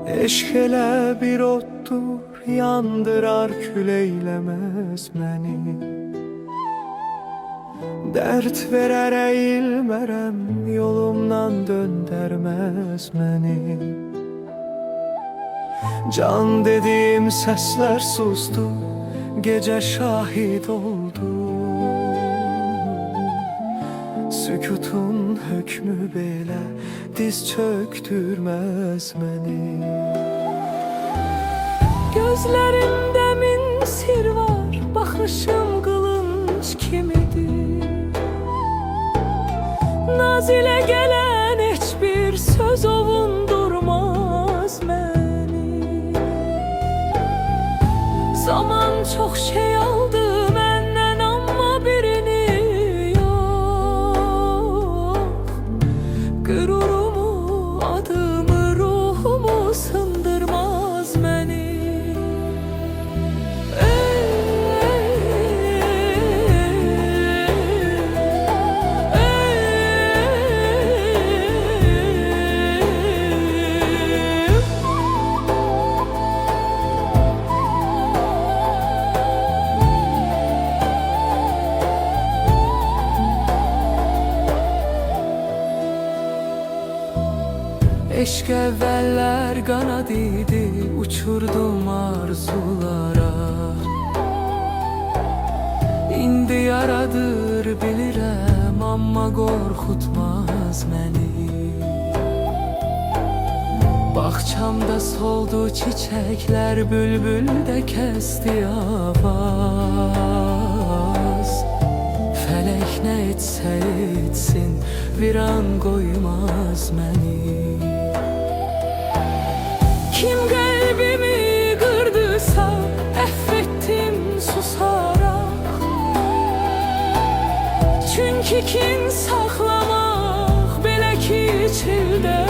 Eşk elə bir otdur, yandırar, kül eyləməz məni. Dert verər, əyilmərəm, yolumdan döndərməz məni. Can dediyim səslər susdu, gecə şahid oldu. Sükutun hökmü belə diz çöktürməz məni. Gözlərimdə min sir var, baxışım qılınc kimidir. Naz ilə gələn heç bir söz ovundurmaz məni. Zaman çox şey aldı məndən, amma birini yox. Qürurumu, adımı, ruhumu sındırmaz məni. Eşq əvvəllər qanad idi, uçurdum arzulara. İndi yaradır bilirəm, amma qorxutmaz məni. Bağçamda soldu çiçəklər, bülbül də kəsdi avaz. Fələk nə etsə etsin, viran qoymaz məni. Kim qəlbimi qırdısa, əff etdim susaraq. Çünki kin saxlamaq belə ki içildə